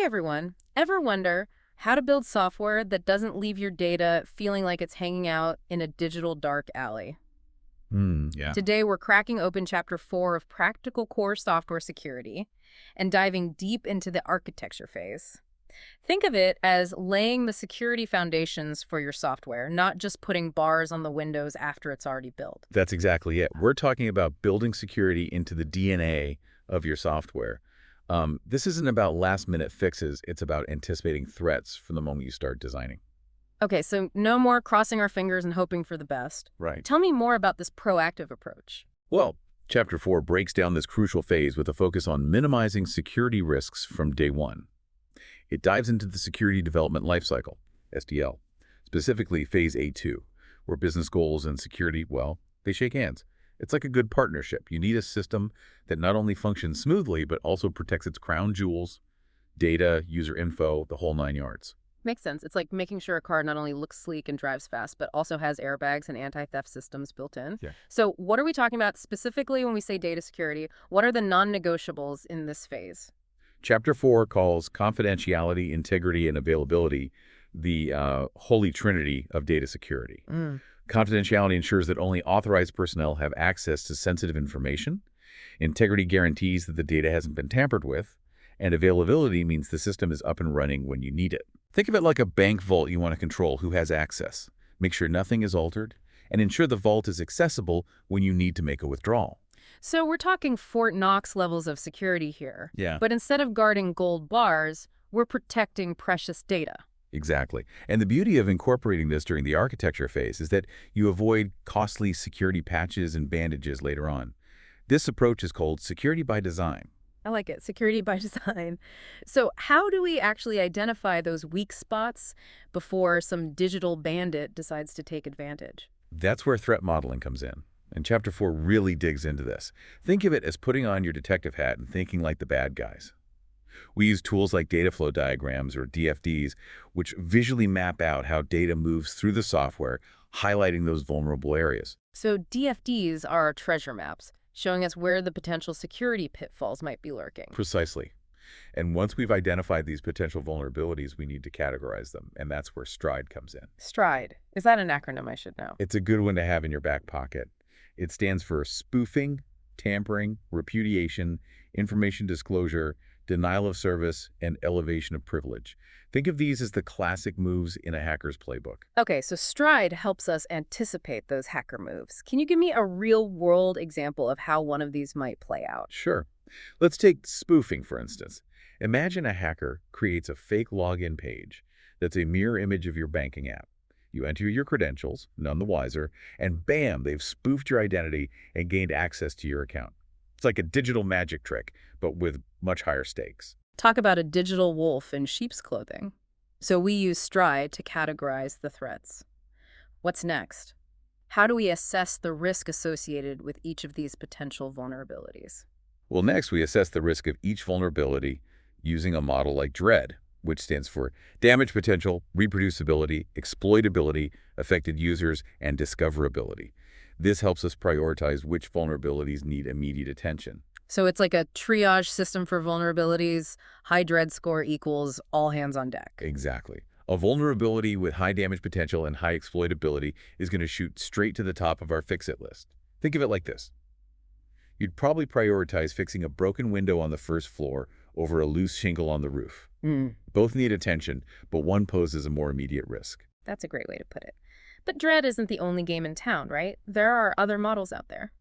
Hey everyone, ever wonder how to build software that doesn't leave your data feeling like it's hanging out in a digital dark alley? Yeah. Today we're cracking open Chapter 4 of Practical Core Software Security and diving deep into the architecture phase. Think of it as laying the security foundations for your software, not just putting bars on the windows after it's already built. That's exactly it. We're talking about building security into the DNA of your software. This isn't about last-minute fixes. It's about anticipating threats from the moment you start designing. Okay, so no more crossing our fingers and hoping for the best. Right. Tell me more about this proactive approach. Well, Chapter 4 breaks down this crucial phase with a focus on minimizing security risks from day one. It dives into the Security Development Lifecycle, SDL, specifically Phase A2, where business goals and security, well, they shake hands. It's like a good partnership. You need a system that not only functions smoothly, but also protects its crown jewels, data, user info, the whole nine yards. Makes sense. It's like making sure a car not only looks sleek and drives fast, but also has airbags and anti-theft systems built in. Yeah. So what are we talking about specifically when we say data security? What are the non-negotiables in this phase? Chapter 4 calls confidentiality, integrity, and availability the holy trinity of data security. Mm. Confidentiality ensures that only authorized personnel have access to sensitive information. Integrity guarantees that the data hasn't been tampered with. And availability means the system is up and running when you need it. Think of it like a bank vault you want to control who has access. Make sure nothing is altered, and ensure the vault is accessible when you need to make a withdrawal. So we're talking Fort Knox levels of security here. Yeah. But instead of guarding gold bars, we're protecting precious data. Exactly. And the beauty of incorporating this during the architecture phase is that you avoid costly security patches and bandages later on. This approach is called security by design. I like it. Security by design. So how do we actually identify those weak spots before some digital bandit decides to take advantage? That's where threat modeling comes in. And Chapter 4 really digs into this. Think of it as putting on your detective hat and thinking like the bad guys. We use tools like data flow diagrams, or DFDs, which visually map out how data moves through the software, highlighting those vulnerable areas. So DFDs are treasure maps, showing us where the potential security pitfalls might be lurking. Precisely. And once we've identified these potential vulnerabilities, we need to categorize them, and that's where STRIDE comes in. STRIDE. Is that an acronym I should know? It's a good one to have in your back pocket. It stands for spoofing, tampering, repudiation, information disclosure, denial of service, and elevation of privilege. Think of these as the classic moves in a hacker's playbook. Okay, so STRIDE helps us anticipate those hacker moves. Can you give me a real-world example of how one of these might play out? Sure. Let's take spoofing, for instance. Imagine a hacker creates a fake login page that's a mirror image of your banking app. You enter your credentials, none the wiser, and bam, they've spoofed your identity and gained access to your account. It's like a digital magic trick, but with much higher stakes. Talk about a digital wolf in sheep's clothing. So we use STRIDE to categorize the threats. What's next? How do we assess the risk associated with each of these potential vulnerabilities? Well, next we assess the risk of each vulnerability using a model like DREAD, which stands for damage potential, reproducibility, exploitability, affected users, and discoverability. This helps us prioritize which vulnerabilities need immediate attention. So it's like a triage system for vulnerabilities. High dread score equals all hands on deck. Exactly. A vulnerability with high damage potential and high exploitability is going to shoot straight to the top of our fix-it list. Think of it like this. You'd probably prioritize fixing a broken window on the first floor over a loose shingle on the roof. Both need attention, but one poses a more immediate risk. That's a great way to put it. But dread isn't the only game in town, right? There are other models out there.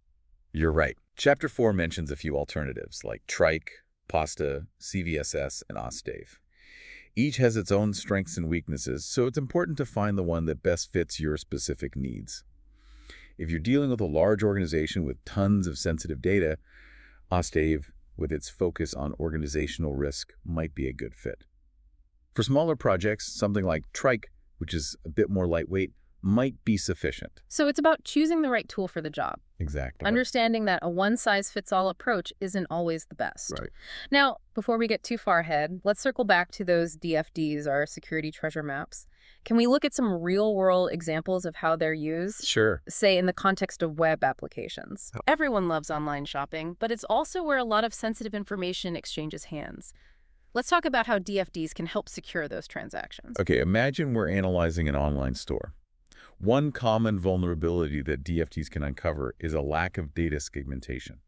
You're right. Chapter 4 mentions a few alternatives like Trike, Pasta, CVSS, and Ostave. Each has its own strengths and weaknesses, so it's important to find the one that best fits your specific needs. If you're dealing with a large organization with tons of sensitive data, Ostave, with its focus on organizational risk, might be a good fit. For smaller projects, something like Trike, which is a bit more lightweight, might be sufficient. So it's about choosing the right tool for the job. Exactly. Understanding that a one-size-fits-all approach isn't always the best. Right. Now, before we get too far ahead, let's circle back to those DFDs, our security treasure maps. Can we look at some real-world examples of how they're used? Sure. Say, in the context of web applications. Everyone loves online shopping, but it's also where a lot of sensitive information exchanges hands. Let's talk about how DFDs can help secure those transactions. Okay, imagine we're analyzing an online store. One common vulnerability that DFDs can uncover is a lack of data segmentation.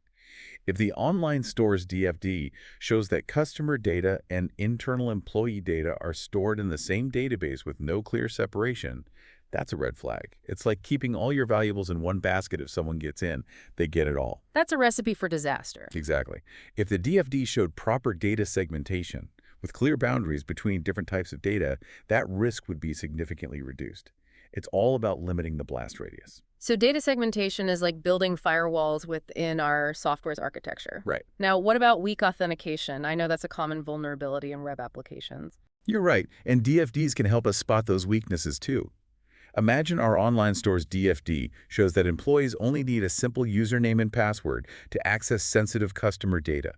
If the online store's DFD shows that customer data and internal employee data are stored in the same database with no clear separation, that's a red flag. It's like keeping all your valuables in one basket. If someone gets in, they get it all. That's a recipe for disaster. Exactly. If the DFD showed proper data segmentation with clear boundaries between different types of data, that risk would be significantly reduced. It's all about limiting the blast radius. So data segmentation is like building firewalls within our software's architecture. Right. Now, what about weak authentication? I know that's a common vulnerability in web applications. You're right, and DFDs can help us spot those weaknesses too. Imagine our online store's DFD shows that employees only need a simple username and password to access sensitive customer data.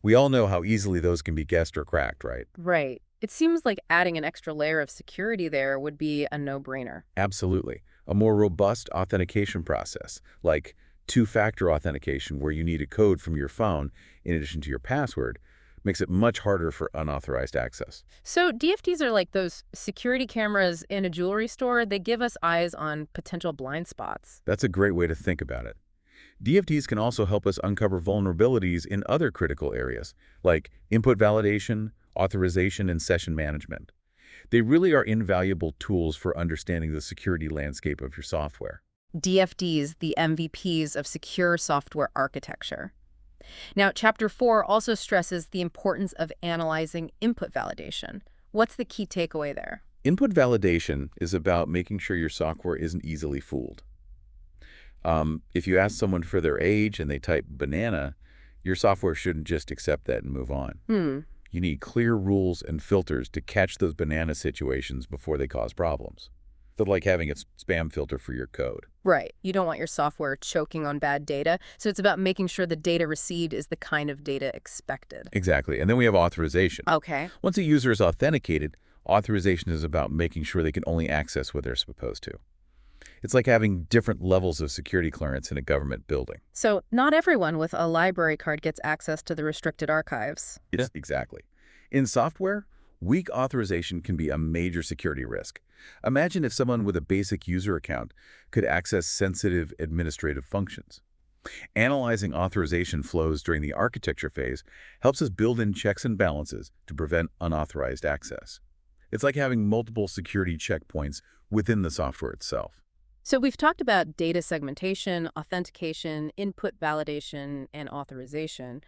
We all know how easily those can be guessed or cracked, right? Right. It seems like adding an extra layer of security there would be a no-brainer. Absolutely. A more robust authentication process, like two-factor authentication where you need a code from your phone in addition to your password, makes it much harder for unauthorized access. So DFDs are like those security cameras in a jewelry store. They give us eyes on potential blind spots. That's a great way to think about it. DFDs can also help us uncover vulnerabilities in other critical areas, like input validation, authorization, and session management. They really are invaluable tools for understanding the security landscape of your software. DFDs, the MVPs of secure software architecture. Now, Chapter 4 also stresses the importance of analyzing input validation. What's the key takeaway there? Input validation is about making sure your software isn't easily fooled. If you ask someone for their age and they type banana, your software shouldn't just accept that and move on. You need clear rules and filters to catch those banana situations before they cause problems. They're like having a spam filter for your code. Right. You don't want your software choking on bad data, so it's about making sure the data received is the kind of data expected. Exactly. And then we have authorization. Okay. Once a user is authenticated, authorization is about making sure they can only access what they're supposed to. It's like having different levels of security clearance in a government building. So not everyone with a library card gets access to the restricted archives. Yeah, exactly. In software, weak authorization can be a major security risk. Imagine if someone with a basic user account could access sensitive administrative functions. Analyzing authorization flows during the architecture phase helps us build in checks and balances to prevent unauthorized access. It's like having multiple security checkpoints within the software itself. So we've talked about data segmentation, authentication, input validation, and authorization.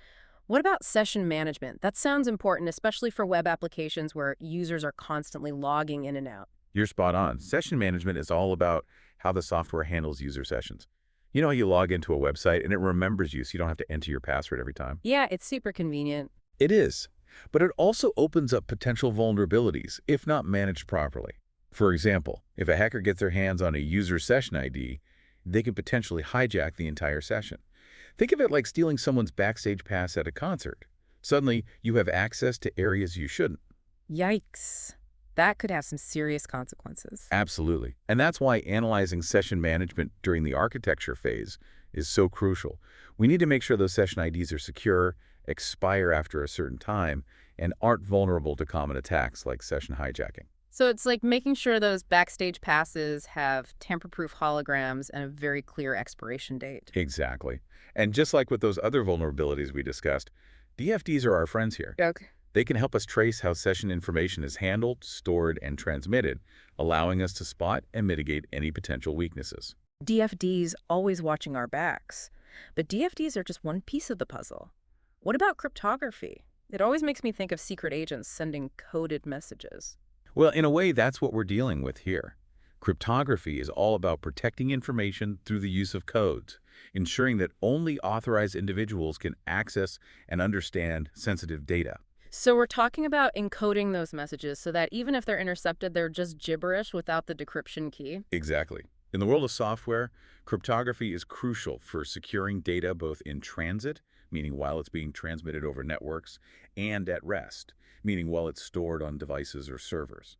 What about session management? That sounds important, especially for web applications where users are constantly logging in and out. You're spot on. Session management is all about how the software handles user sessions. You know how you log into a website and it remembers you so you don't have to enter your password every time? Yeah, it's super convenient. It is. But it also opens up potential vulnerabilities if not managed properly. For example, if a hacker gets their hands on a user session ID, they can potentially hijack the entire session. Think of it like stealing someone's backstage pass at a concert. Suddenly, you have access to areas you shouldn't. Yikes. That could have some serious consequences. Absolutely. And that's why analyzing session management during the architecture phase is so crucial. We need to make sure those session IDs are secure, expire after a certain time, and aren't vulnerable to common attacks like session hijacking. So it's like making sure those backstage passes have tamper-proof holograms and a very clear expiration date. Exactly. And just like with those other vulnerabilities we discussed, DFDs are our friends here. Okay. They can help us trace how session information is handled, stored, and transmitted, allowing us to spot and mitigate any potential weaknesses. DFDs always watching our backs. But DFDs are just one piece of the puzzle. What about cryptography? It always makes me think of secret agents sending coded messages. Well, in a way, that's what we're dealing with here. Cryptography is all about protecting information through the use of codes, ensuring that only authorized individuals can access and understand sensitive data. So we're talking about encoding those messages so that even if they're intercepted, they're just gibberish without the decryption key. Exactly. In the world of software, cryptography is crucial for securing data both in transit, meaning while it's being transmitted over networks, and at rest, meaning while it's stored on devices or servers.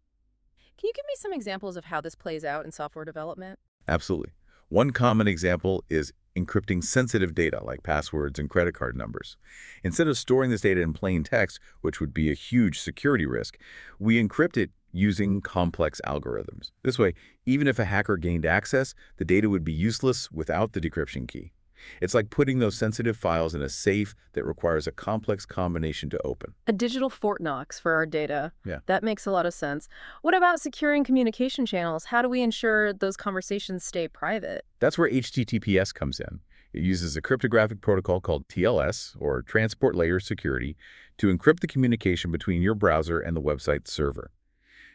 Can you give me some examples of how this plays out in software development? Absolutely. One common example is encrypting sensitive data like passwords and credit card numbers. Instead of storing this data in plain text, which would be a huge security risk, we encrypt it using complex algorithms. This way, even if a hacker gained access, the data would be useless without the decryption key. It's like putting those sensitive files in a safe that requires a complex combination to open. A digital Fort Knox for our data. Yeah. That makes a lot of sense. What about securing communication channels? How do we ensure those conversations stay private? That's where HTTPS comes in. It uses a cryptographic protocol called TLS, or Transport Layer Security, to encrypt the communication between your browser and the website server.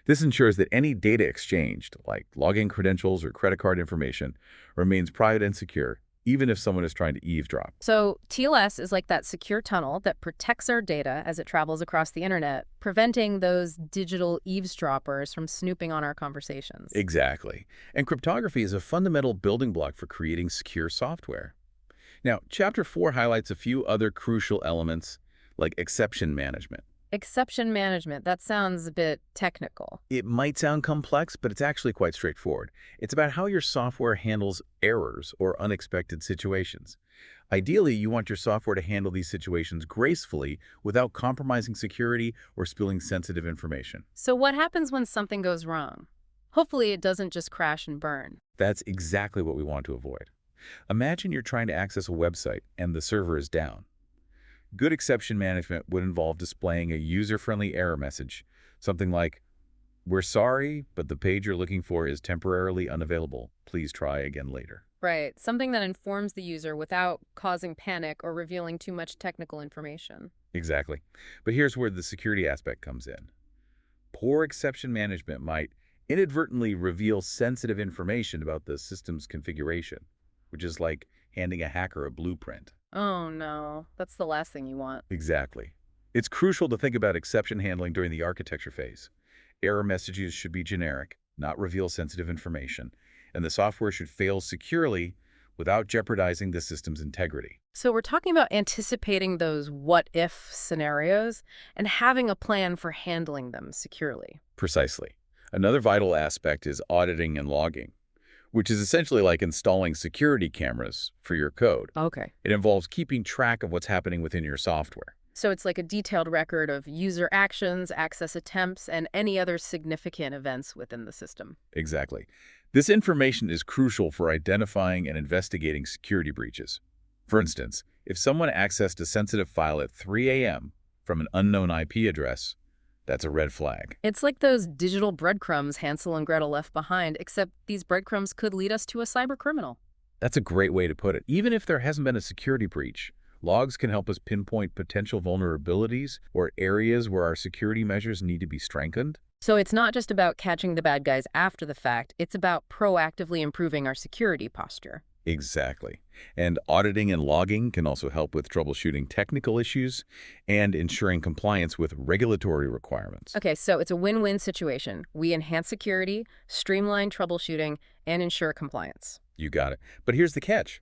This ensures that any data exchanged, like login credentials or credit card information, remains private and secure, even if someone is trying to eavesdrop. So TLS is like that secure tunnel that protects our data as it travels across the internet, preventing those digital eavesdroppers from snooping on our conversations. Exactly. And cryptography is a fundamental building block for creating secure software. Now, Chapter 4 highlights a few other crucial elements, like exception management. Exception management, that sounds a bit technical. It might sound complex, but it's actually quite straightforward. It's about how your software handles errors or unexpected situations. Ideally, you want your software to handle these situations gracefully without compromising security or spilling sensitive information. So what happens when something goes wrong? Hopefully it doesn't just crash and burn. That's exactly what we want to avoid. Imagine you're trying to access a website and the server is down. Good exception management would involve displaying a user-friendly error message, something like, "We're sorry, but the page you're looking for is temporarily unavailable. Please try again later." Right, something that informs the user without causing panic or revealing too much technical information. Exactly. But here's where the security aspect comes in. Poor exception management might inadvertently reveal sensitive information about the system's configuration, which is like handing a hacker a blueprint. Oh no, that's the last thing you want. Exactly. It's crucial to think about exception handling during the architecture phase. Error messages should be generic, not reveal sensitive information, and the software should fail securely without jeopardizing the system's integrity. So we're talking about anticipating those what-if scenarios and having a plan for handling them securely. Precisely. Another vital aspect is auditing and logging, which is essentially like installing security cameras for your code. Okay. It involves keeping track of what's happening within your software. So it's like a detailed record of user actions, access attempts, and any other significant events within the system. Exactly. This information is crucial for identifying and investigating security breaches. For instance, if someone accessed a sensitive file at 3 a.m. from an unknown IP address, that's a red flag. It's like those digital breadcrumbs Hansel and Gretel left behind, except these breadcrumbs could lead us to a cyber criminal. That's a great way to put it. Even if there hasn't been a security breach, logs can help us pinpoint potential vulnerabilities or areas where our security measures need to be strengthened. So it's not just about catching the bad guys after the fact, it's about proactively improving our security posture. Exactly. And auditing and logging can also help with troubleshooting technical issues and ensuring compliance with regulatory requirements. Okay, so it's a win-win situation. We enhance security, streamline troubleshooting, and ensure compliance. You got it. But here's the catch.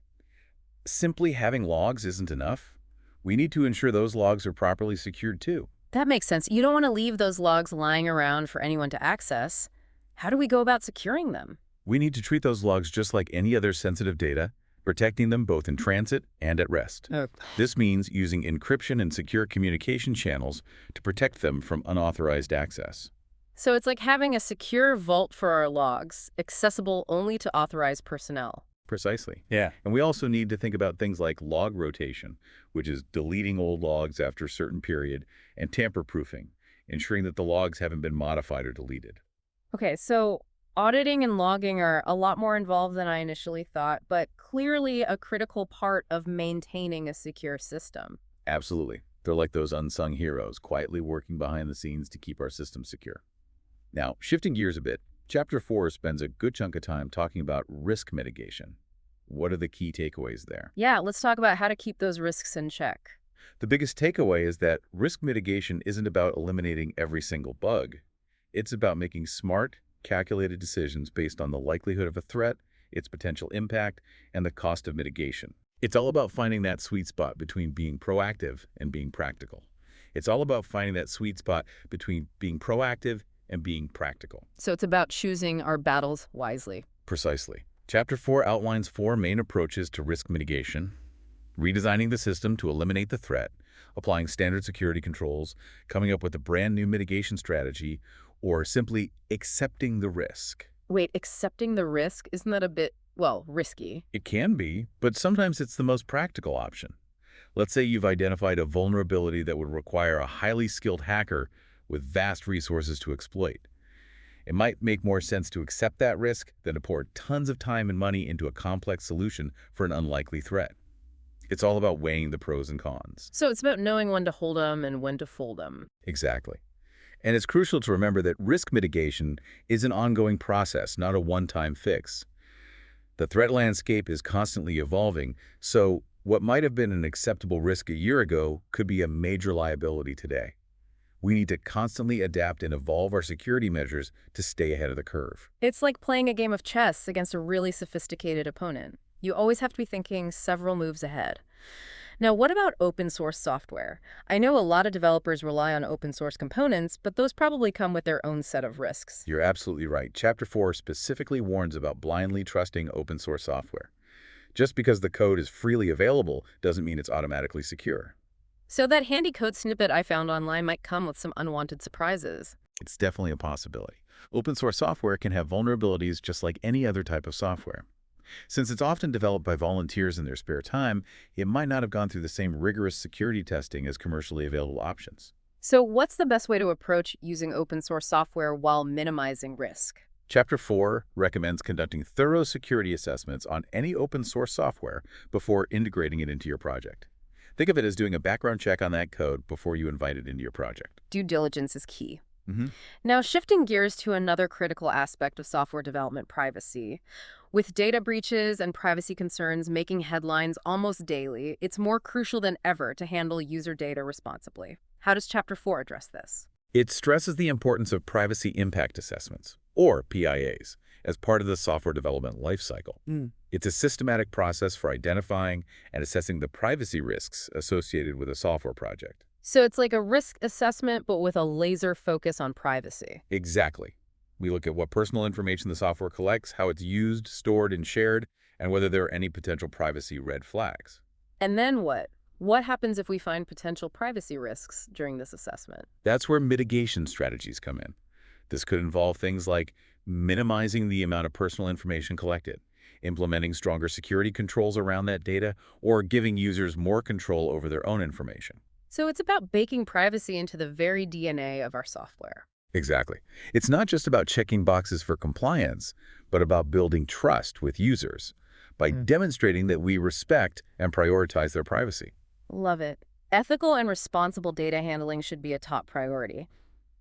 Simply having logs isn't enough. We need to ensure those logs are properly secured too. That makes sense. You don't want to leave those logs lying around for anyone to access. How do we go about securing them? We need to treat those logs just like any other sensitive data, protecting them both in transit and at rest. Oh. This means using encryption and secure communication channels to protect them from unauthorized access. So it's like having a secure vault for our logs, accessible only to authorized personnel. Precisely. Yeah. And we also need to think about things like log rotation, which is deleting old logs after a certain period, and tamper-proofing, ensuring that the logs haven't been modified or deleted. Okay, so auditing and logging are a lot more involved than I initially thought, but clearly a critical part of maintaining a secure system. Absolutely. They're like those unsung heroes, quietly working behind the scenes to keep our system secure. Now, shifting gears a bit, Chapter 4 spends a good chunk of time talking about risk mitigation. What are the key takeaways there? Yeah, let's talk about how to keep those risks in check. The biggest takeaway is that risk mitigation isn't about eliminating every single bug. It's about making smart, calculated decisions based on the likelihood of a threat, its potential impact, and the cost of mitigation. It's all about finding that sweet spot between being proactive and being practical. It's all about finding that sweet spot between being proactive and being practical. So it's about choosing our battles wisely. Precisely. Chapter 4 outlines 4 main approaches to risk mitigation: redesigning the system to eliminate the threat, applying standard security controls, coming up with a brand new mitigation strategy, or simply accepting the risk. Wait, accepting the risk? Isn't that a bit, well, risky? It can be, but sometimes it's the most practical option. Let's say you've identified a vulnerability that would require a highly skilled hacker with vast resources to exploit. It might make more sense to accept that risk than to pour tons of time and money into a complex solution for an unlikely threat. It's all about weighing the pros and cons. So it's about knowing when to hold them and when to fold them. Exactly. And it's crucial to remember that risk mitigation is an ongoing process, not a one-time fix. The threat landscape is constantly evolving, so what might have been an acceptable risk a year ago could be a major liability today. We need to constantly adapt and evolve our security measures to stay ahead of the curve. It's like playing a game of chess against a really sophisticated opponent. You always have to be thinking several moves ahead. Now, what about open source software? I know a lot of developers rely on open source components, but those probably come with their own set of risks. You're absolutely right. Chapter 4 specifically warns about blindly trusting open source software. Just because the code is freely available doesn't mean it's automatically secure. So that handy code snippet I found online might come with some unwanted surprises. It's definitely a possibility. Open source software can have vulnerabilities just like any other type of software. Since it's often developed by volunteers in their spare time, it might not have gone through the same rigorous security testing as commercially available options. So what's the best way to approach using open source software while minimizing risk? Chapter 4 recommends conducting thorough security assessments on any open source software before integrating it into your project. Think of it as doing a background check on that code before you invite it into your project. Due diligence is key. Mhm. Now, shifting gears to another critical aspect of software development, privacy. With data breaches and privacy concerns making headlines almost daily, it's more crucial than ever to handle user data responsibly. How does Chapter 4 address this? It stresses the importance of privacy impact assessments, or PIAs, as part of the software development lifecycle. It's a systematic process for identifying and assessing the privacy risks associated with a software project. So it's like a risk assessment, but with a laser focus on privacy. Exactly. We look at what personal information the software collects, how it's used, stored, and shared, and whether there are any potential privacy red flags. And then what? What happens if we find potential privacy risks during this assessment? That's where mitigation strategies come in. This could involve things like minimizing the amount of personal information collected, implementing stronger security controls around that data, or giving users more control over their own information. So it's about baking privacy into the very DNA of our software. Exactly. It's not just about checking boxes for compliance, but about building trust with users by demonstrating that we respect and prioritize their privacy. Love it. Ethical and responsible data handling should be a top priority.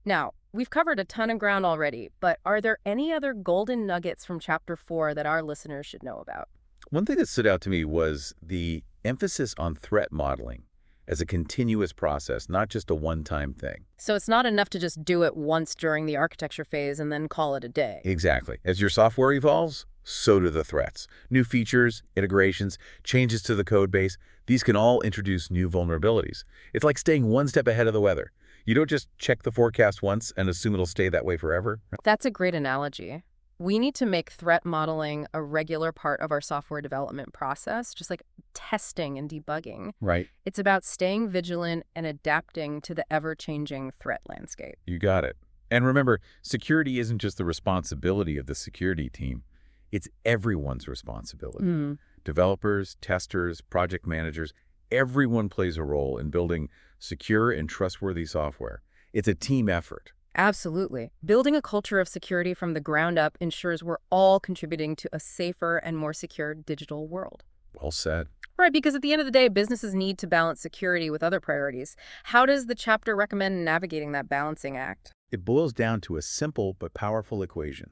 Now, we've covered a ton of ground already, but are there any other golden nuggets from Chapter 4 that our listeners should know about? One thing that stood out to me was the emphasis on threat modeling as a continuous process, not just a one-time thing. So it's not enough to just do it once during the architecture phase and then call it a day. Exactly. As your software evolves, so do the threats. New features, integrations, changes to the code base, these can all introduce new vulnerabilities. It's like staying one step ahead of the weather. You don't just check the forecast once and assume it'll stay that way forever. That's a great analogy. We need to make threat modeling a regular part of our software development process, just like testing and debugging. Right. It's about staying vigilant and adapting to the ever-changing threat landscape. You got it. And remember, security isn't just the responsibility of the security team. It's everyone's responsibility. Developers, testers, project managers, everyone plays a role in building secure and trustworthy software. It's a team effort. Absolutely. Building a culture of security from the ground up ensures we're all contributing to a safer and more secure digital world. Well said. Right, because at the end of the day, businesses need to balance security with other priorities. How does the chapter recommend navigating that balancing act? It boils down to a simple but powerful equation.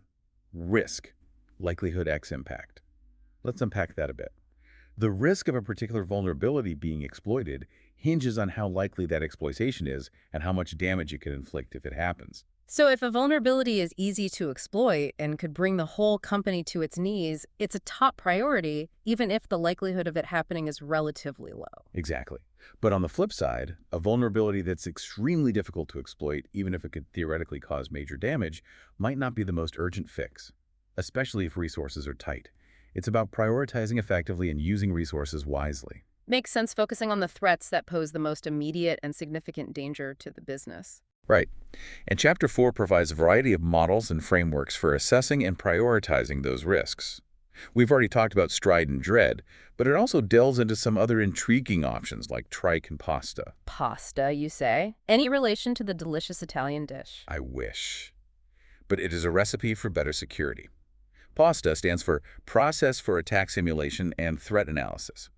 Risk, likelihood X impact. Let's unpack that a bit. The risk of a particular vulnerability being exploited hinges on how likely that exploitation is and how much damage it can inflict if it happens. So if a vulnerability is easy to exploit and could bring the whole company to its knees, it's a top priority, even if the likelihood of it happening is relatively low. Exactly. But on the flip side, a vulnerability that's extremely difficult to exploit, even if it could theoretically cause major damage, might not be the most urgent fix, especially if resources are tight. It's about prioritizing effectively and using resources wisely. Makes sense focusing on the threats that pose the most immediate and significant danger to the business. Right. And Chapter 4 provides a variety of models and frameworks for assessing and prioritizing those risks. We've already talked about stride and dread, but it also delves into some other intriguing options like trike and pasta. Pasta, you say? Any relation to the delicious Italian dish? I wish. But it is a recipe for better security. PASTA stands for Process for Attack Simulation and Threat Analysis.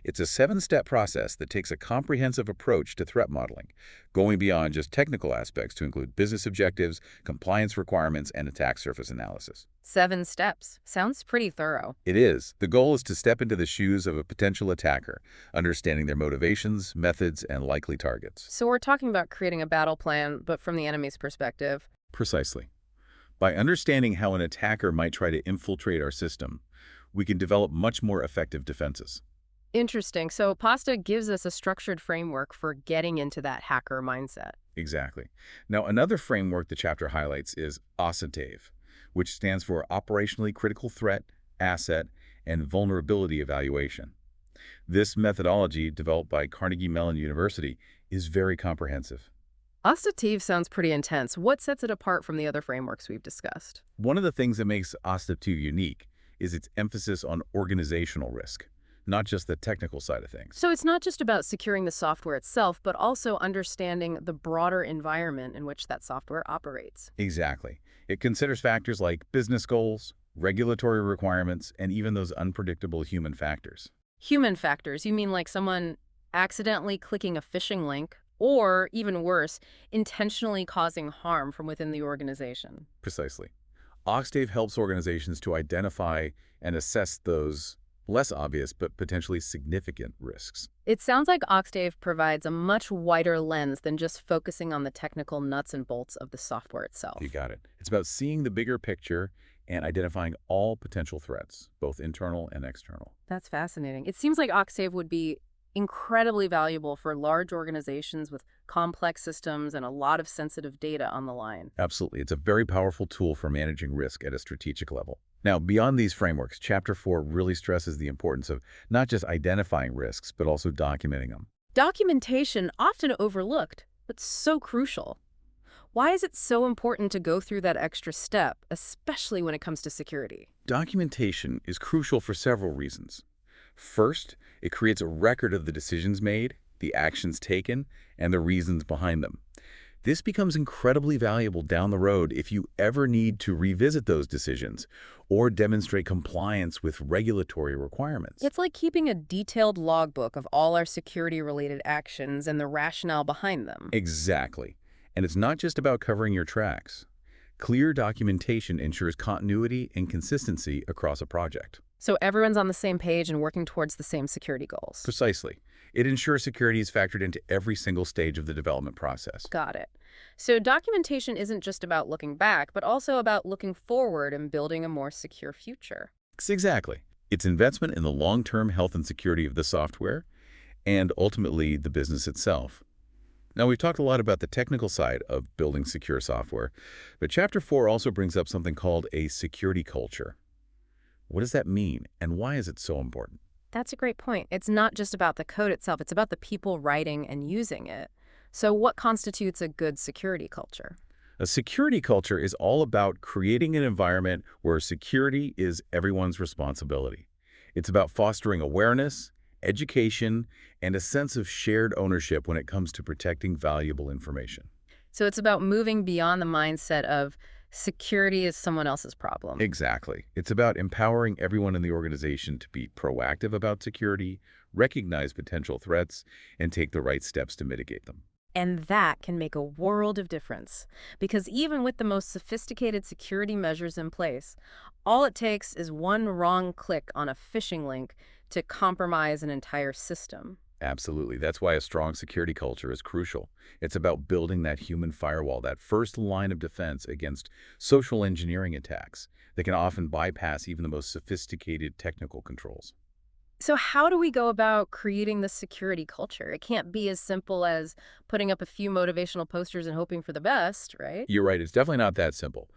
It's a 7-step process that takes a comprehensive approach to threat modeling, going beyond just technical aspects to include business objectives, compliance requirements, and attack surface analysis. 7 steps. Sounds pretty thorough. It is. The goal is to step into the shoes of a potential attacker, understanding their motivations, methods, and likely targets. So we're talking about creating a battle plan, but from the enemy's perspective. Precisely. By understanding how an attacker might try to infiltrate our system, we can develop much more effective defenses. Interesting. So Pasta gives us a structured framework for getting into that hacker mindset. Exactly. Now, another framework the chapter highlights is OSINTAV, which stands for Operationally Critical Threat, Asset, and Vulnerability Evaluation. This methodology, developed by Carnegie Mellon University, is very comprehensive. Ostative sounds pretty intense. What sets it apart from the other frameworks we've discussed? One of the things that makes OSINTAV unique is its emphasis on organizational risk, not just the technical side of things. So it's not just about securing the software itself, but also understanding the broader environment in which that software operates. Exactly. It considers factors like business goals, regulatory requirements, and even those unpredictable human factors. Human factors, you mean like someone accidentally clicking a phishing link, or, even worse, intentionally causing harm from within the organization? Precisely. Octave helps organizations to identify and assess those less obvious but potentially significant risks. It sounds like Octave provides a much wider lens than just focusing on the technical nuts and bolts of the software itself. You got it. It's about seeing the bigger picture and identifying all potential threats, both internal and external. That's fascinating. It seems like Octave would be incredibly valuable for large organizations with complex systems and a lot of sensitive data on the line. Absolutely. It's a very powerful tool for managing risk at a strategic level. Now, beyond these frameworks, Chapter 4 really stresses the importance of not just identifying risks, but also documenting them. Documentation, often overlooked, but so crucial. Why is it so important to go through that extra step, especially when it comes to security? Documentation is crucial for several reasons. First, it creates a record of the decisions made, the actions taken, and the reasons behind them. This becomes incredibly valuable down the road if you ever need to revisit those decisions or demonstrate compliance with regulatory requirements. It's like keeping a detailed logbook of all our security-related actions and the rationale behind them. Exactly. And it's not just about covering your tracks. Clear documentation ensures continuity and consistency across a project. So everyone's on the same page and working towards the same security goals. Precisely. It ensures security is factored into every single stage of the development process. Got it. So documentation isn't just about looking back, but also about looking forward and building a more secure future. Exactly. It's investment in the long-term health and security of the software and ultimately the business itself. Now, we've talked a lot about the technical side of building secure software, but Chapter 4 also brings up something called a security culture. What does that mean, and why is it so important? That's a great point. It's not just about the code itself, it's about the people writing and using it. So what constitutes a good security culture? A security culture is all about creating an environment where security is everyone's responsibility. It's about fostering awareness, education, and a sense of shared ownership when it comes to protecting valuable information. So it's about moving beyond the mindset of security is someone else's problem. Exactly. It's about empowering everyone in the organization to be proactive about security, recognize potential threats, and take the right steps to mitigate them. And that can make a world of difference. Because even with the most sophisticated security measures in place, all it takes is one wrong click on a phishing link to compromise an entire system. Absolutely. That's why a strong security culture is crucial. It's about building that human firewall, that first line of defense against social engineering attacks that can often bypass even the most sophisticated technical controls. So how do we go about creating this security culture? It can't be as simple as putting up a few motivational posters and hoping for the best, right? You're right, it's definitely not that simple.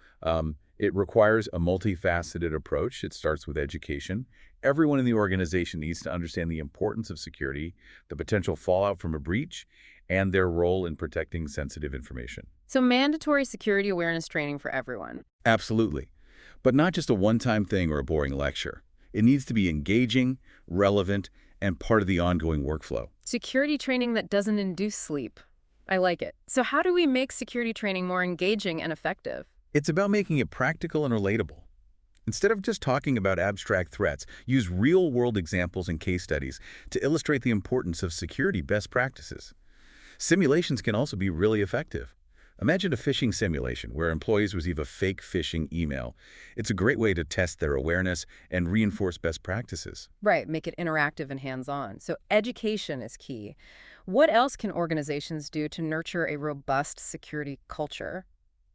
It requires a multifaceted approach. It starts with education. Everyone in the organization needs to understand the importance of security, the potential fallout from a breach, and their role in protecting sensitive information. So mandatory security awareness training for everyone. Absolutely. But not just a one-time thing or a boring lecture. It needs to be engaging, relevant, and part of the ongoing workflow. Security training that doesn't induce sleep. I like it. So how do we make security training more engaging and effective? It's about making it practical and relatable. Instead of just talking about abstract threats, use real-world examples and case studies to illustrate the importance of security best practices. Simulations can also be really effective. Imagine a phishing simulation where employees receive a fake phishing email. It's a great way to test their awareness and reinforce best practices. Right, make it interactive and hands-on. So education is key. What else can organizations do to nurture a robust security culture?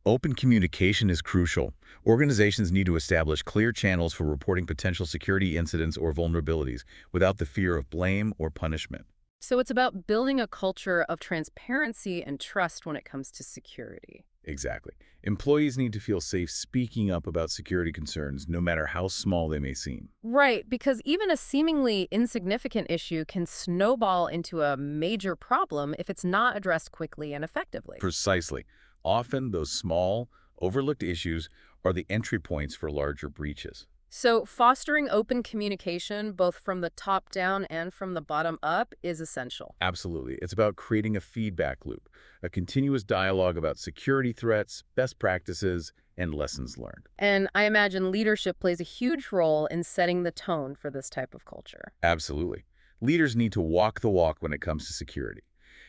Open communication is crucial. Organizations need to establish clear channels for reporting potential security incidents or vulnerabilities without the fear of blame or punishment. So it's about building a culture of transparency and trust when it comes to security. Exactly. Employees need to feel safe speaking up about security concerns, no matter how small they may seem. Right, because even a seemingly insignificant issue can snowball into a major problem if it's not addressed quickly and effectively. Precisely. Often, those small, overlooked issues are the entry points for larger breaches. So fostering open communication, both from the top down and from the bottom up, is essential. Absolutely. It's about creating a feedback loop, a continuous dialogue about security threats, best practices, and lessons learned. And I imagine leadership plays a huge role in setting the tone for this type of culture. Absolutely. Leaders need to walk the walk when it comes to security.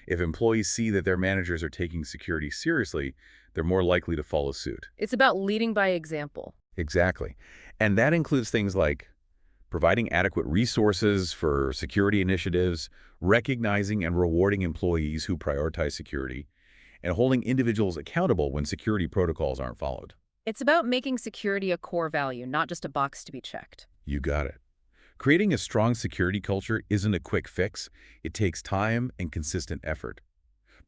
If employees see that their managers are taking security seriously, they're more likely to follow suit. It's about leading by example. Exactly. And that includes things like providing adequate resources for security initiatives, recognizing and rewarding employees who prioritize security, and holding individuals accountable when security protocols aren't followed. It's about making security a core value, not just a box to be checked. You got it. Creating a strong security culture isn't a quick fix. It takes time and consistent effort.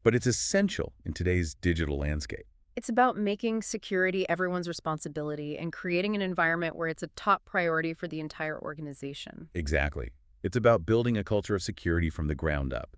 But it's essential in today's digital landscape. It's about making security everyone's responsibility and creating an environment where it's a top priority for the entire organization. Exactly. It's about building a culture of security from the ground up.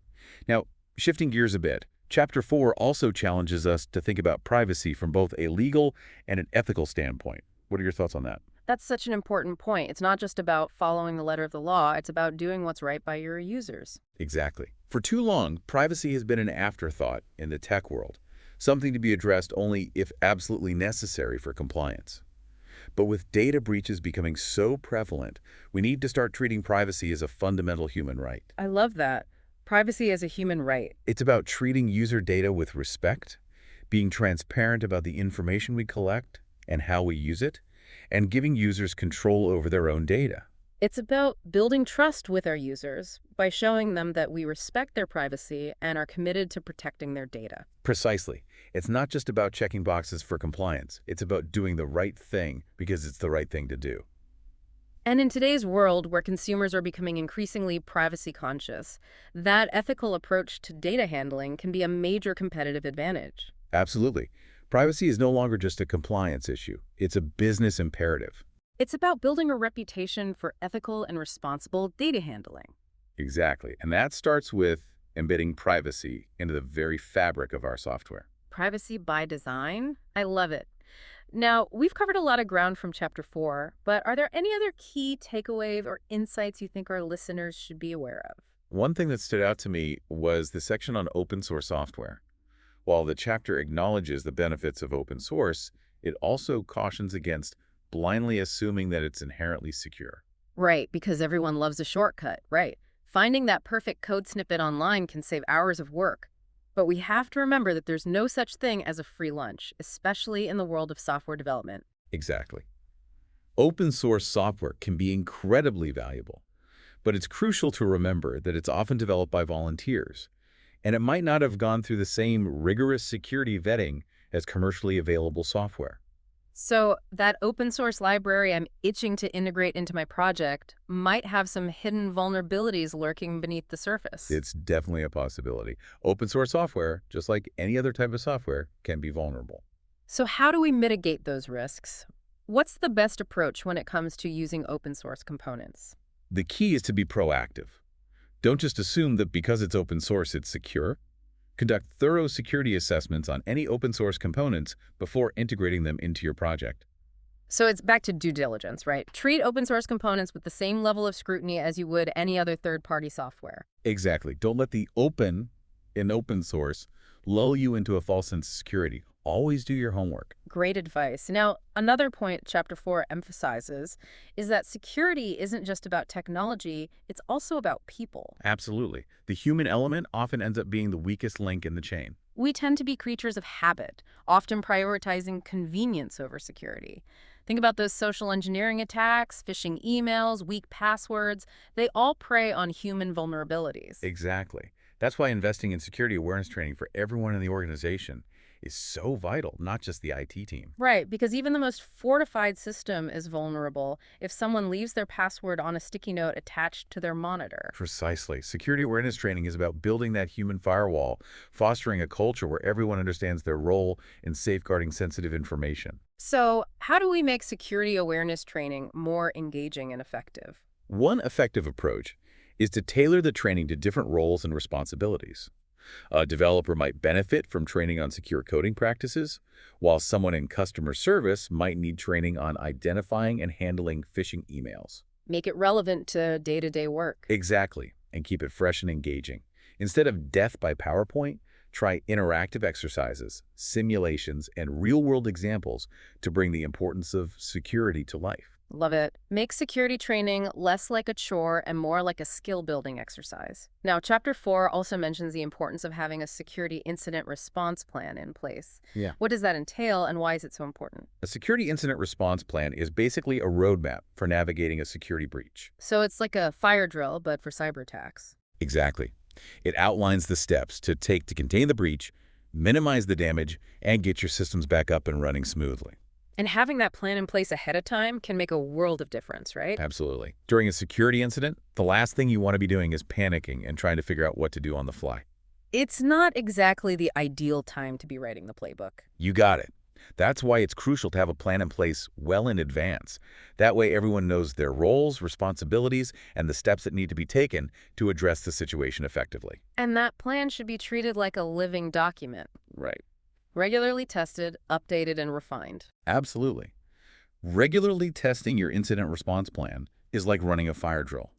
Now, shifting gears a bit, Chapter 4 also challenges us to think about privacy from both a legal and an ethical standpoint. What are your thoughts on that? That's such an important point. It's not just about following the letter of the law, it's about doing what's right by your users. Exactly. For too long, privacy has been an afterthought in the tech world, something to be addressed only if absolutely necessary for compliance. But with data breaches becoming so prevalent, we need to start treating privacy as a fundamental human right. I love that. Privacy is a human right. It's about treating user data with respect, being transparent about the information we collect and how we use it, and giving users control over their own data. It's about building trust with our users by showing them that we respect their privacy and are committed to protecting their data. Precisely. It's not just about checking boxes for compliance. It's about doing the right thing because it's the right thing to do. And in today's world, where consumers are becoming increasingly privacy conscious, that ethical approach to data handling can be a major competitive advantage. Absolutely. Privacy is no longer just a compliance issue. It's a business imperative. It's about building a reputation for ethical and responsible data handling. Exactly. And that starts with embedding privacy into the very fabric of our software. Privacy by design? I love it. Now, we've covered a lot of ground from Chapter 4, but are there any other key takeaways or insights you think our listeners should be aware of? One thing that stood out to me was the section on open source software. While the chapter acknowledges the benefits of open source, it also cautions against blindly assuming that it's inherently secure. Right, because everyone loves a shortcut, right? Finding that perfect code snippet online can save hours of work. But we have to remember that there's no such thing as a free lunch, especially in the world of software development. Exactly. Open source software can be incredibly valuable, but it's crucial to remember that it's often developed by volunteers, and it might not have gone through the same rigorous security vetting as commercially available software. So that open source library I'm itching to integrate into my project might have some hidden vulnerabilities lurking beneath the surface. It's definitely a possibility. Open source software, just like any other type of software, can be vulnerable. So how do we mitigate those risks? What's the best approach when it comes to using open source components? The key is to be proactive. Don't just assume that because it's open source, it's secure. Conduct thorough security assessments on any open source components before integrating them into your project. So it's back to due diligence, right? Treat open source components with the same level of scrutiny as you would any other third-party software. Exactly. Don't let the open in open source lull you into a false sense of security. Always do your homework. Great advice. Now, another point Chapter 4 emphasizes is that security isn't just about technology, it's also about people. Absolutely. The human element often ends up being the weakest link in the chain. We tend to be creatures of habit, often prioritizing convenience over security. Think about those social engineering attacks, phishing emails, weak passwords. They all prey on human vulnerabilities. Exactly. That's why investing in security awareness training for everyone in the organization is so vital, not just the IT team. Right, because even the most fortified system is vulnerable if someone leaves their password on a sticky note attached to their monitor. Precisely. Security awareness training is about building that human firewall, fostering a culture where everyone understands their role in safeguarding sensitive information. So, how do we make security awareness training more engaging and effective? One effective approach is to tailor the training to different roles and responsibilities. A developer might benefit from training on secure coding practices, while someone in customer service might need training on identifying and handling phishing emails. Make it relevant to day-to-day work. Exactly, and keep it fresh and engaging. Instead of death by PowerPoint, try interactive exercises, simulations, and real-world examples to bring the importance of security to life. Love it. Make security training less like a chore and more like a skill-building exercise. Now, Chapter 4 also mentions the importance of having a security incident response plan in place. Yeah. What does that entail, and why is it so important? A security incident response plan is basically a roadmap for navigating a security breach. So it's like a fire drill, but for cyber attacks. Exactly. It outlines the steps to take to contain the breach, minimize the damage, and get your systems back up and running smoothly. And having that plan in place ahead of time can make a world of difference, right? Absolutely. During a security incident, the last thing you want to be doing is panicking and trying to figure out what to do on the fly. It's not exactly the ideal time to be writing the playbook. You got it. That's why it's crucial to have a plan in place well in advance. That way everyone knows their roles, responsibilities, and the steps that need to be taken to address the situation effectively. And that plan should be treated like a living document. Right. Regularly tested, updated, and refined. Absolutely. Regularly testing your incident response plan is like running a fire drill.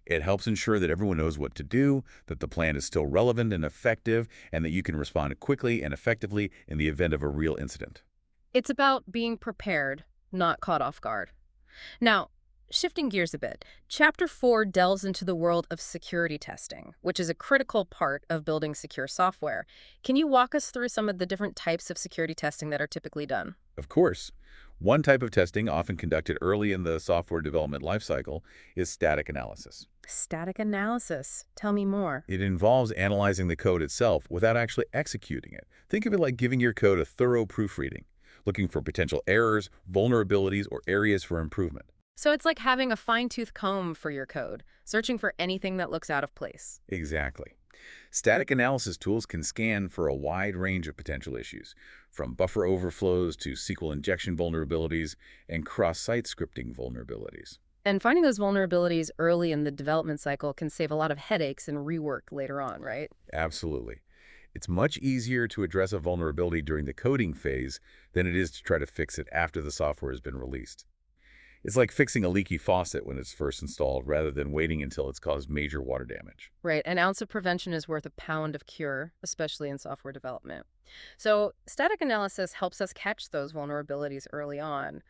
It helps ensure that everyone knows what to do, that the plan is still relevant and effective, and that you can respond quickly and effectively in the event of a real incident. It's about being prepared, not caught off guard. Now, shifting gears a bit, Chapter 4 delves into the world of security testing, which is a critical part of building secure software. Can you walk us through some of the different types of security testing that are typically done? Of course, one type of testing often conducted early in the software development lifecycle is static analysis. Static analysis. Tell me more. It involves analyzing the code itself without actually executing it. Think of it like giving your code a thorough proofreading, looking for potential errors, vulnerabilities, or areas for improvement. So it's like having a fine-tooth comb for your code, searching for anything that looks out of place. Exactly. Static analysis tools can scan for a wide range of potential issues, from buffer overflows to SQL injection vulnerabilities and cross-site scripting vulnerabilities. And finding those vulnerabilities early in the development cycle can save a lot of headaches and rework later on, right? Absolutely. It's much easier to address a vulnerability during the coding phase than it is to try to fix it after the software has been released. It's like fixing a leaky faucet when it's first installed rather than waiting until it's caused major water damage. Right, an ounce of prevention is worth a pound of cure, especially in software development. So static analysis helps us catch those vulnerabilities early on.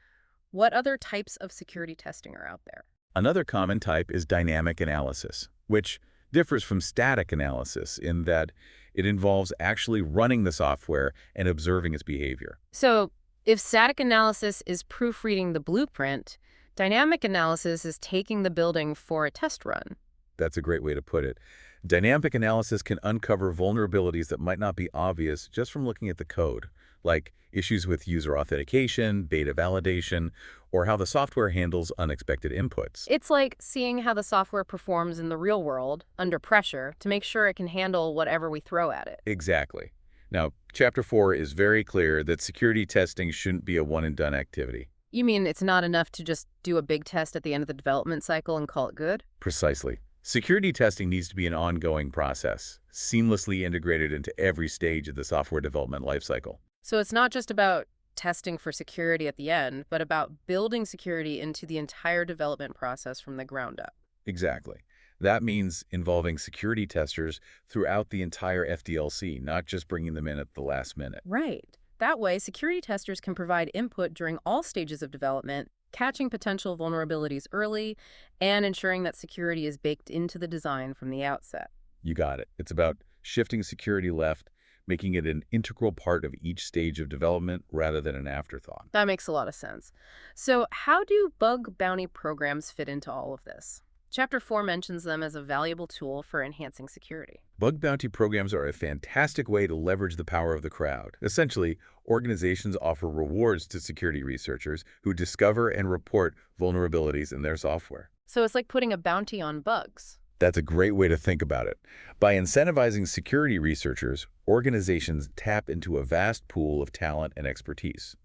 What other types of security testing are out there? Another common type is dynamic analysis, which differs from static analysis in that it involves actually running the software and observing its behavior. So if static analysis is proofreading the blueprint, dynamic analysis is taking the building for a test run. That's a great way to put it. Dynamic analysis can uncover vulnerabilities that might not be obvious just from looking at the code, like issues with user authentication, beta validation, or how the software handles unexpected inputs. It's like seeing how the software performs in the real world, under pressure, to make sure it can handle whatever we throw at it. Exactly. Now, Chapter 4 is very clear that security testing shouldn't be a one-and-done activity. You mean it's not enough to just do a big test at the end of the development cycle and call it good? Precisely. Security testing needs to be an ongoing process, seamlessly integrated into every stage of the software development lifecycle. So it's not just about testing for security at the end, but about building security into the entire development process from the ground up. Exactly. That means involving security testers throughout the entire FDLC, not just bringing them in at the last minute. Right. That way, security testers can provide input during all stages of development, catching potential vulnerabilities early, and ensuring that security is baked into the design from the outset. You got it. It's about shifting security left, making it an integral part of each stage of development rather than an afterthought. That makes a lot of sense. So, how do bug bounty programs fit into all of this? Chapter 4 mentions them as a valuable tool for enhancing security. Bug bounty programs are a fantastic way to leverage the power of the crowd. Essentially, organizations offer rewards to security researchers who discover and report vulnerabilities in their software. So, it's like putting a bounty on bugs. That's a great way to think about it. By incentivizing security researchers, organizations tap into a vast pool of talent and expertise.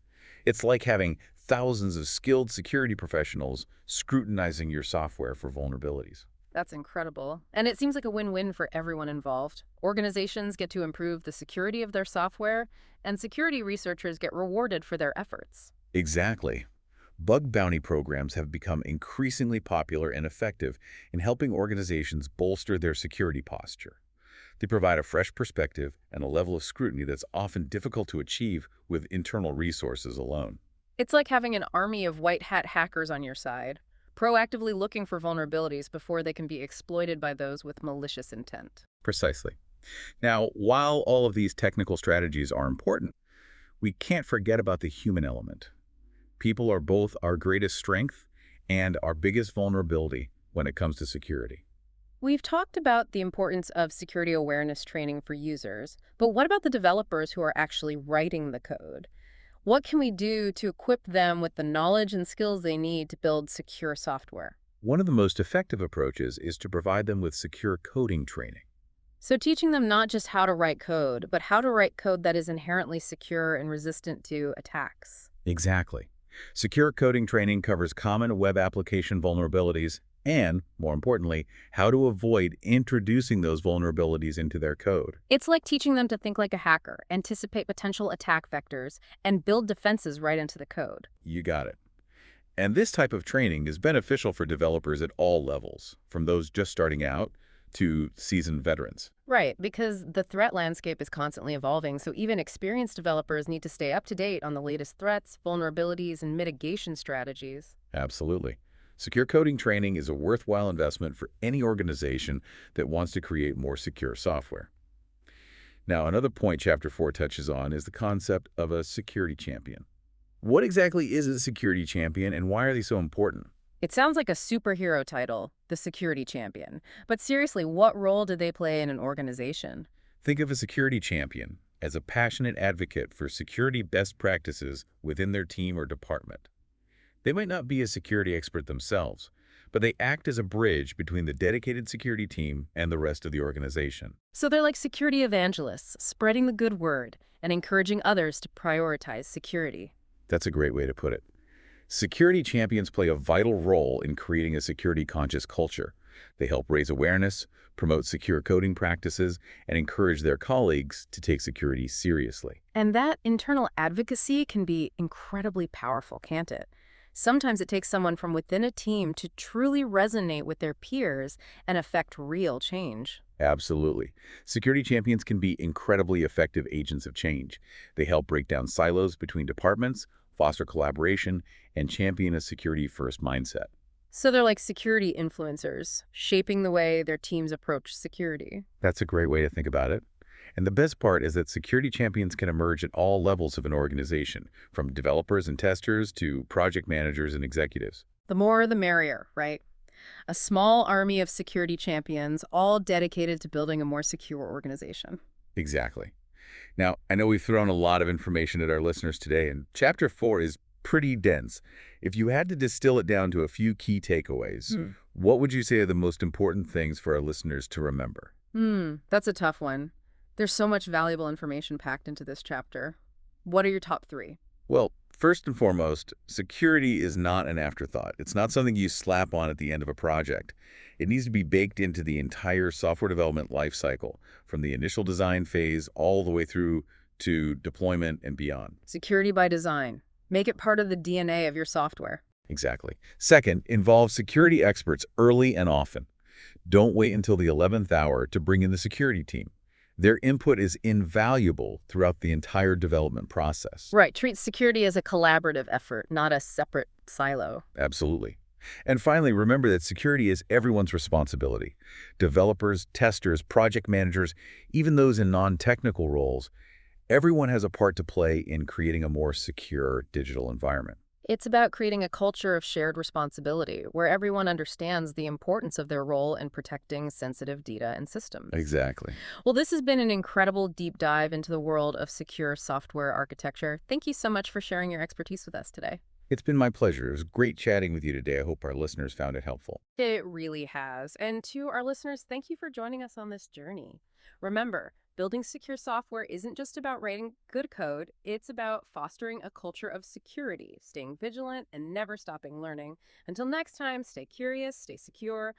It's like having thousands of skilled security professionals scrutinizing your software for vulnerabilities. That's incredible. And it seems like a win-win for everyone involved. Organizations get to improve the security of their software, and security researchers get rewarded for their efforts. Exactly. Bug bounty programs have become increasingly popular and effective in helping organizations bolster their security posture. They provide a fresh perspective and a level of scrutiny that's often difficult to achieve with internal resources alone. It's like having an army of white hat hackers on your side, proactively looking for vulnerabilities before they can be exploited by those with malicious intent. Precisely. Now, while all of these technical strategies are important, we can't forget about the human element. People are both our greatest strength and our biggest vulnerability when it comes to security. We've talked about the importance of security awareness training for users, but what about the developers who are actually writing the code? What can we do to equip them with the knowledge and skills they need to build secure software? One of the most effective approaches is to provide them with secure coding training. So teaching them not just how to write code, but how to write code that is inherently secure and resistant to attacks. Exactly. Secure coding training covers common web application vulnerabilities and, more importantly, how to avoid introducing those vulnerabilities into their code. It's like teaching them to think like a hacker, anticipate potential attack vectors, and build defenses right into the code. You got it. And this type of training is beneficial for developers at all levels, from those just starting out to seasoned veterans. Right, because the threat landscape is constantly evolving, so even experienced developers need to stay up to date on the latest threats, vulnerabilities, and mitigation strategies. Absolutely. Secure coding training is a worthwhile investment for any organization that wants to create more secure software. Now, another point Chapter 4 touches on is the concept of a security champion. What exactly is a security champion and why are they so important? It sounds like a superhero title, the security champion. But seriously, what role do they play in an organization? Think of a security champion as a passionate advocate for security best practices within their team or department. They might not be a security expert themselves, but they act as a bridge between the dedicated security team and the rest of the organization. So they're like security evangelists, spreading the good word and encouraging others to prioritize security. That's a great way to put it. Security champions play a vital role in creating a security-conscious culture. They help raise awareness, promote secure coding practices, and encourage their colleagues to take security seriously. And that internal advocacy can be incredibly powerful, can't it? Sometimes it takes someone from within a team to truly resonate with their peers and affect real change. Absolutely. Security champions can be incredibly effective agents of change. They help break down silos between departments, foster collaboration, and champion a security-first mindset. So they're like security influencers, shaping the way their teams approach security. That's a great way to think about it. And the best part is that security champions can emerge at all levels of an organization, from developers and testers to project managers and executives. The more the merrier, right? A small army of security champions, all dedicated to building a more secure organization. Exactly. Now, I know we've thrown a lot of information at our listeners today, and Chapter 4 is pretty dense. If you had to distill it down to a few key takeaways, what would you say are the most important things for our listeners to remember? That's a tough one. There's so much valuable information packed into this chapter. What are your top three? Well, first and foremost, security is not an afterthought. It's not something you slap on at the end of a project. It needs to be baked into the entire software development lifecycle, from the initial design phase all the way through to deployment and beyond. Security by design. Make it part of the DNA of your software. Exactly. Second, involve security experts early and often. Don't wait until the 11th hour to bring in the security team. Their input is invaluable throughout the entire development process. Right. Treat security as a collaborative effort, not a separate silo. Absolutely. And finally, remember that security is everyone's responsibility. Developers, testers, project managers, even those in non-technical roles, everyone has a part to play in creating a more secure digital environment. It's about creating a culture of shared responsibility where everyone understands the importance of their role in protecting sensitive data and systems. Exactly. Well, this has been an incredible deep dive into the world of secure software architecture. Thank you so much for sharing your expertise with us today. It's been my pleasure. It was great chatting with you today. I hope our listeners found it helpful. It really has. And to our listeners, thank you for joining us on this journey. Remember, building secure software isn't just about writing good code, it's about fostering a culture of security, staying vigilant, and never stopping learning. Until next time, stay curious, stay secure,